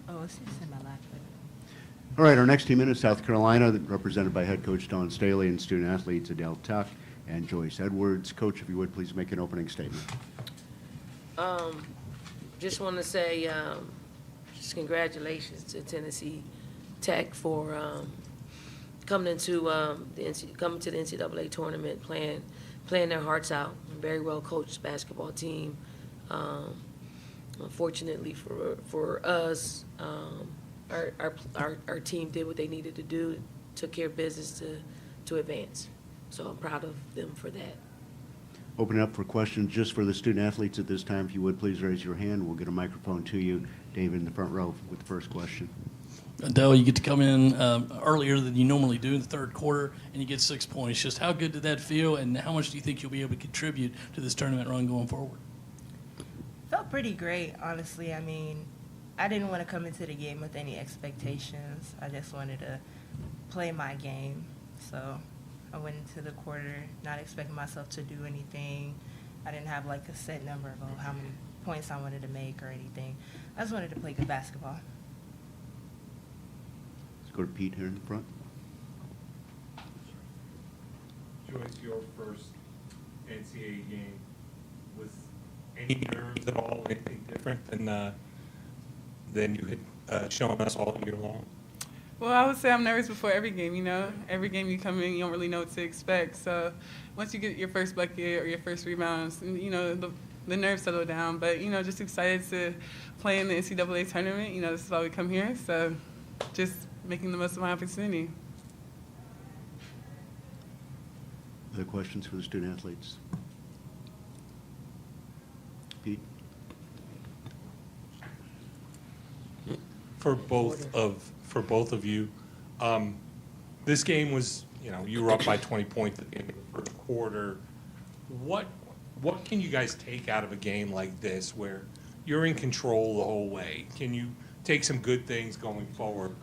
Oh, it's just in my lap. All right, our next team in is South Carolina, represented by head coach Don Staley and student athletes Adele Tuck and Joyce Edwards. Coach, if you would, please make an opening statement. Just want to say just congratulations to Tennessee Tech for coming to the NCAA tournament, playing their hearts out. Very well coached basketball team. Unfortunately for us, our team did what they needed to do, took care of business to advance. So I'm proud of them for that. Open it up for questions just for the student athletes at this time. If you would, please raise your hand. We'll get a microphone to you. David in the front row with the first question. Adele, you get to come in earlier than you normally do in the third quarter, and you get 6 points. Just how good did that feel, and how much do you think you'll be able to contribute to this tournament run going forward? Felt pretty great, honestly. I mean, I didn't want to come into the game with any expectations. I just wanted to play my game. So I went into the quarter not expecting myself to do anything. I didn't have like a set number of how many points I wanted to make or anything. I just wanted to play good basketball. Let's go to Pete here in the front. Joyce, your first NCAA game, was any nerves at all, anything different than you had shown us all year long? Well, I would say I'm nervous before every game, you know. Every game you come in, you don't really know what to expect. So once you get your first bucket or your first rebounds, you know, the nerves settle down. But, you know, just excited to play in the NCAA tournament. You know, this is why we come here. So just making the most of my opportunity. Other questions for the student athletes? Pete? For both of you, this game was, you know, you were up by 20 points at the end of the first quarter. What can you guys take out of a game like this where you're in control the whole way? Can you take some good things going forward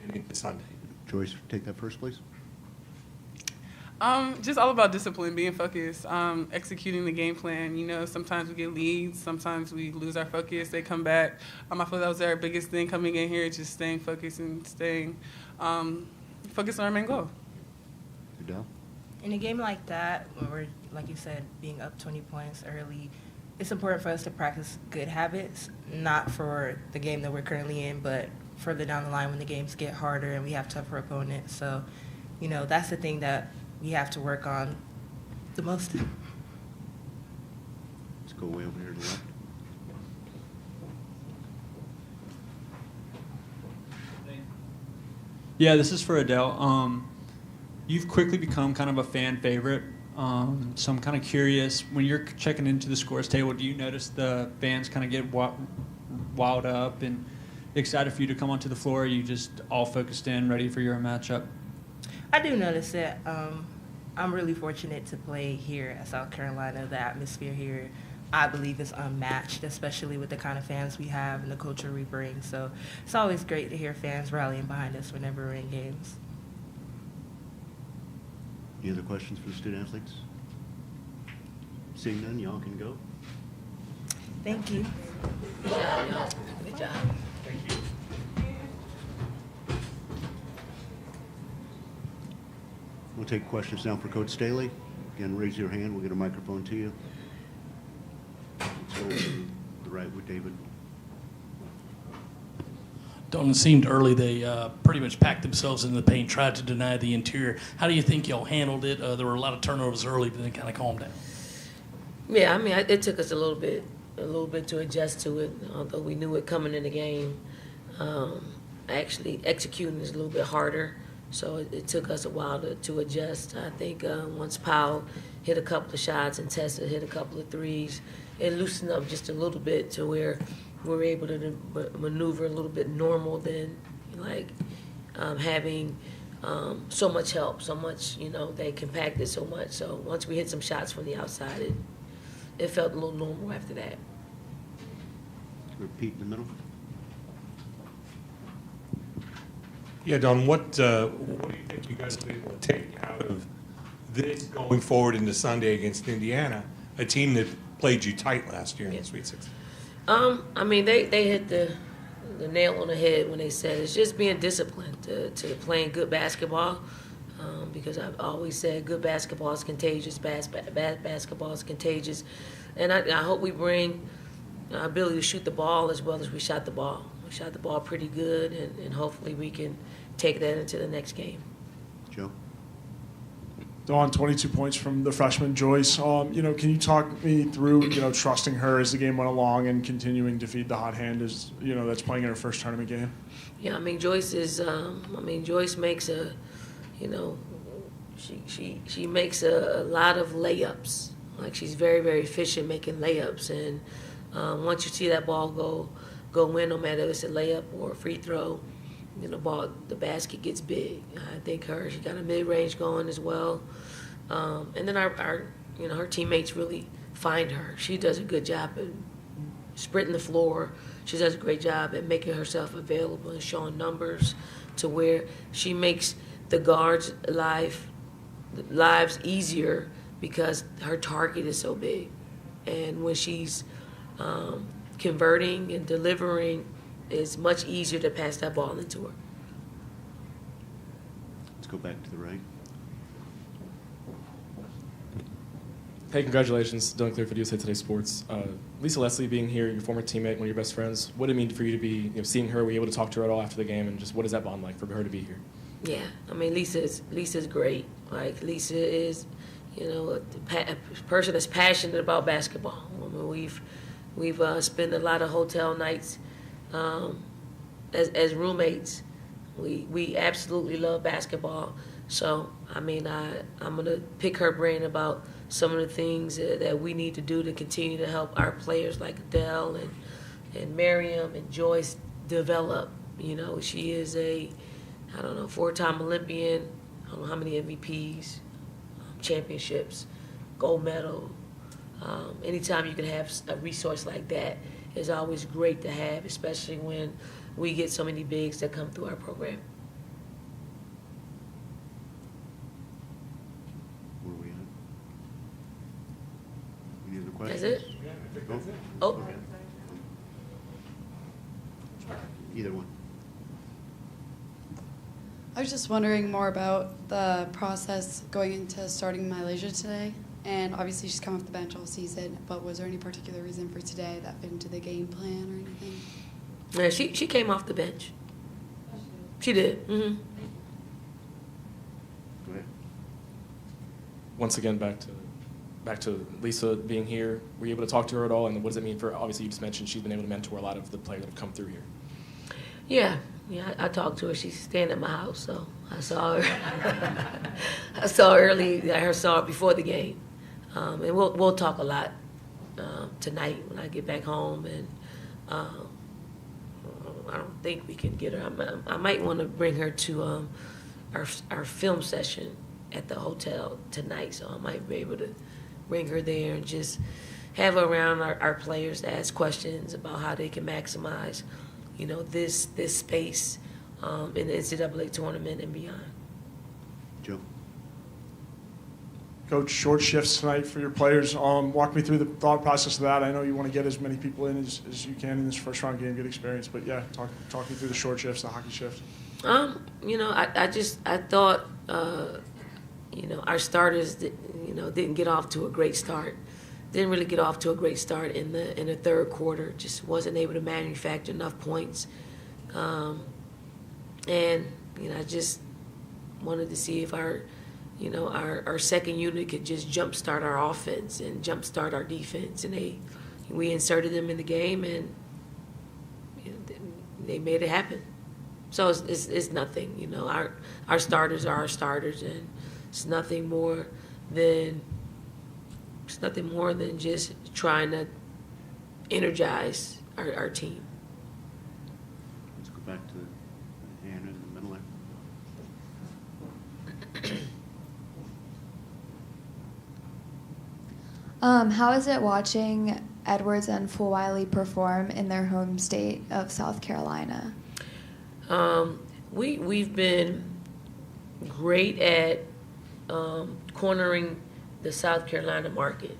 and into Sunday? Joyce, take that first, please. Just all about discipline, being focused, executing the game plan. You know, sometimes we get leads, sometimes we lose our focus, they come back. I feel that was our biggest thing coming in here, just staying focused and staying focused on our main goal. Adele? In a game like that, where we're, like you said, being up 20 points early, it's important for us to practice good habits, not for the game that we're currently in, but further down the line when the games get harder and we have tougher opponents. So, you know, that's the thing that we have to work on the most. Let's go way over here to the left. Yeah, this is for Adele. You've quickly become kind of a fan favorite. So I'm kind of curious, when you're checking into the scores table, do you notice the fans kind of get wild up and excited for you to come onto the floor? Or are you just all focused in, ready for your matchup? I do notice it. I'm really fortunate to play here at South Carolina. The atmosphere here, I believe, is unmatched, especially with the kind of fans we have and the culture we bring. So it's always great to hear fans rallying behind us whenever we're in games. Any other questions for the student athletes? Seeing none, y'all can go. Thank you. Good job, y'all. Good job. We'll take questions now for Coach Staley. Again, raise your hand. We'll get a microphone to you. Let's go to the right with David. Don, it seemed early they pretty much packed themselves into the paint, tried to deny the interior. How do you think y'all handled it? There were a lot of turnovers early, but then kind of calmed down. Yeah, I mean, it took us a little bit to adjust to it, although we knew it coming in the game. Actually, executing is a little bit harder, so it took us a while to adjust. I think once Powell hit a couple of shots and Tessa hit a couple of threes, it loosened up just a little bit to where we're able to maneuver a little bit normal than like having so much help, so much, you know, they compacted so much. So once we hit some shots from the outside, it felt a little normal after that. Repeat in the middle. Yeah, Don, what do you think you guys will be able to take out of this going forward into Sunday against Indiana, a team that played you tight last year in the Sweet 16? I mean, they hit the nail on the head when they said it's just being disciplined to playing good basketball. Because I've always said good basketball is contagious, bad basketball is contagious. And I hope we bring our ability to shoot the ball as well as we shot the ball. We shot the ball pretty good, and hopefully we can take that into the next game. Joe? Dawn, 22 points from the freshman Joyce. Can you talk me through, trusting her as the game went along and continuing to feed the hot hand as, that's playing in her first tournament game? Yeah, Joyce is, Joyce makes she makes a lot of layups. Like, she's very, very efficient making layups. And once you see that ball go in, no matter if it's a layup or a free throw, the basket gets big. I think she got a mid-range going as well. And then her teammates really find her. She does a good job at sprinting the floor. She does a great job at making herself available and showing numbers to where she makes the guards' lives easier because her target is so big. And when she's converting and delivering, it's much easier to pass that ball into her. Let's go back to the right. Hey, congratulations. Dylan Clear for USA Today Sports. Lisa Leslie being here, your former teammate, one of your best friends, what did it mean for you to be, seeing her, were you able to talk to her at all after the game, and just what is that bond like for her to be here? Yeah, Lisa's great. Like, Lisa is, a person that's passionate about basketball. We've spent a lot of hotel nights as roommates. We absolutely love basketball. So, I'm going to pick her brain about some of the things that we need to do to continue to help our players like Adele and Miriam and Joyce develop. She is a, 4-time Olympian, I don't know how many MVPs, championships, gold medal. Anytime you can have a resource like that is always great to have, especially when we get so many bigs that come through our program. Where are we at? Any other questions? That's it? Oh. Either one. I was just wondering more about the process going into starting Malaysia today. And obviously she's come off the bench all season, but was there any particular reason for today that fit into the game plan or anything? Yeah, she came off the bench. She did. Mm-hmm. Go ahead. Once again, back to Lisa being here, were you able to talk to her at all, and what does it mean for, obviously you just mentioned she's been able to mentor a lot of the players that have come through here? Yeah, I talked to her. She's staying at my house, so I saw her. I saw her early. I saw her before the game, and we'll talk a lot tonight when I get back home. And I don't think we can get her. I might want to bring her to our film session at the hotel tonight, so I might be able to bring her there and just have her around our players to ask questions about how they can maximize, this space in the NCAA tournament and beyond. Joe? Coach, short shifts tonight for your players. Walk me through the thought process of that. I know you want to get as many people in as you can in this first round game, get experience. But yeah, talk me through the short shifts, the hockey shift. I thought, our starters, didn't get off to a great start. Didn't really get off to a great start in the third quarter. Just wasn't able to manufacture enough points. I just wanted to see if our second unit could just jumpstart our offense and jumpstart our defense. And we inserted them in the game, and they made it happen. So it's nothing, our starters are our starters, and it's nothing more than just trying to energize our team. Let's go back to Anna in the middle there. How is it watching Edwards and Fulwiley perform in their home state of South Carolina? We've been great at cornering the South Carolina market.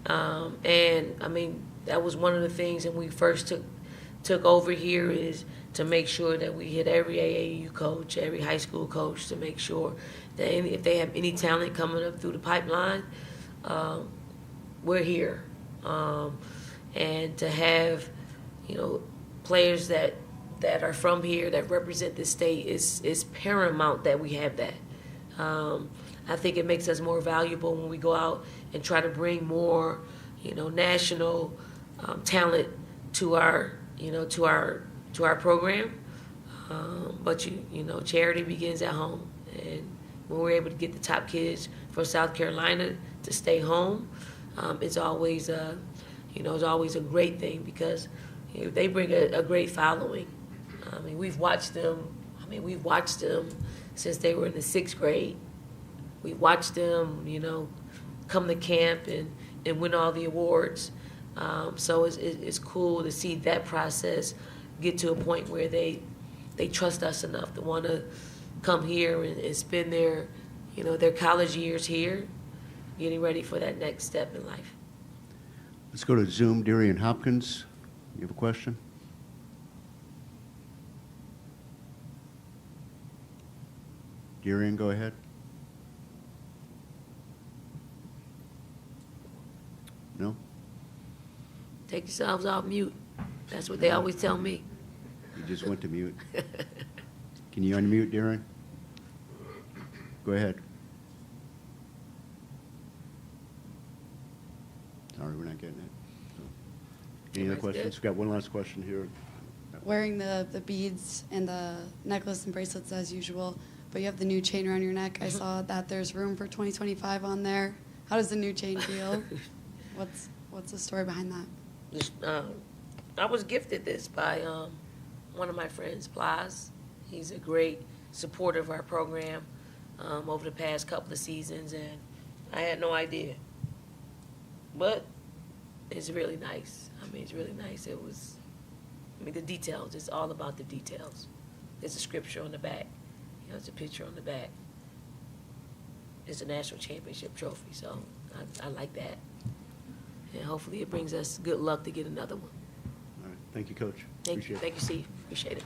That was one of the things when we first took took over here is to make sure that we hit every AAU coach, every high school coach, to make sure that if they have any talent coming up through the pipeline, we're here. And to have, players that are from here that represent the state is paramount that we have that. I think it makes us more valuable when we go out and try to bring more, national talent to our program. But charity begins at home, and when we're able to get the top kids from South Carolina to stay home, it's always a great thing because they bring a great following. We've watched them since they were in the 6th grade. We watched them, come to camp and win all the awards. So it's cool to see that process get to a point where they trust us enough to want to come here and spend their college years here, getting ready for that next step in life. Let's go to Zoom. Darian Hopkins, you have a question? Darian, go ahead. No? Take yourselves off mute. That's what they always tell me. You just went to mute. Can you unmute, Darian? Go ahead. Sorry, we're not getting it. Any other questions? We've got one last question here. Wearing the beads and the necklace and bracelets as usual, but you have the new chain around your neck. I saw that there's room for 2025 on there. How does the new chain feel? What's the story behind that? I was gifted this by one of my friends, Plaz. He's a great supporter of our program over the past couple of seasons, and I had no idea. But it's really nice. It's really nice. The details, it's all about the details. There's a scripture on the back. There's a picture on the back. It's a national championship trophy, so I like that. And hopefully it brings us good luck to get another one. All right. Thank you, Coach. Thank you, Appreciate it. Steve. Appreciate it.